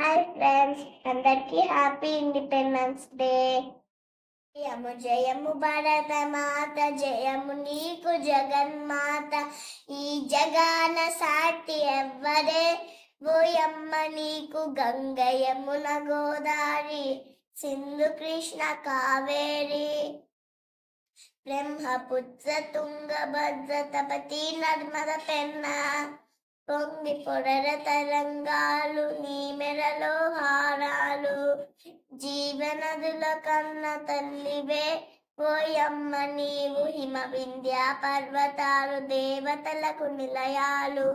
Hi friends, అందరికీ happy independence day. జయము జయము భారత మాత, జయము నీకు జగన్మాత. ఈ జగాన సాటి ఎవ్వరే, ఓయమ్మ నీకు గంగ యమున గోదారి సింధు కృష్ణ కావేరి. బ్రహ్మపుత్ర తుంగభద్ర తపతి నర్మద పెన్న, పొంగి పొడర తరంగాలు నీ మెడలో హారాలు. జీవనదుల కన్న తల్లివే, ఓయమ్మ నీవు హిమ వింధ్య పర్వతాలు దేవతలకు నిలయాలు.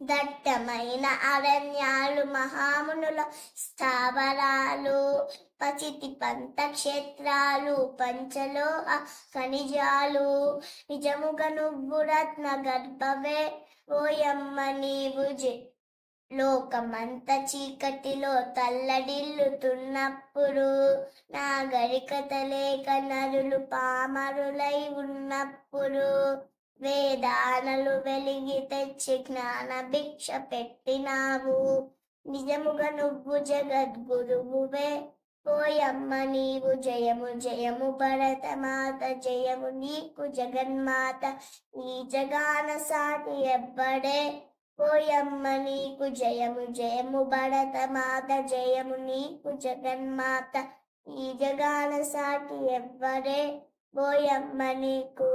దట్టమైన అరణ్యాలు మహామునుల స్థావరాలు, పచితి పంత క్షేత్రాలు పంచలోహ ఖనిజాలు. నిజముగా నువ్వు రత్న గర్భవే, ఓయమ్మ నీవు లోకమంత చీకటిలో తల్లడిల్లుతున్నప్పుడు, నాగరికత లేక నరులు పామరులై ఉన్నప్పుడు, వేదానలు వెలిగి తెచ్చి జ్ఞాన భిక్ష పెట్టినావు. నిజముగా నువ్వు జగద్గురువువే, ఓయమ్మ నీవు జయము జయము భరతమాత, జయము నీకు జగన్మాత. ఈ జగాన సాటి ఎవ్వడే, ఓయమ్మ నీకు జయము జయము భరతమాత, జయము నీకు జగన్మాత. ఈ జగాన సాటి ఎవ్వరే, ఓయమ్మ నీకు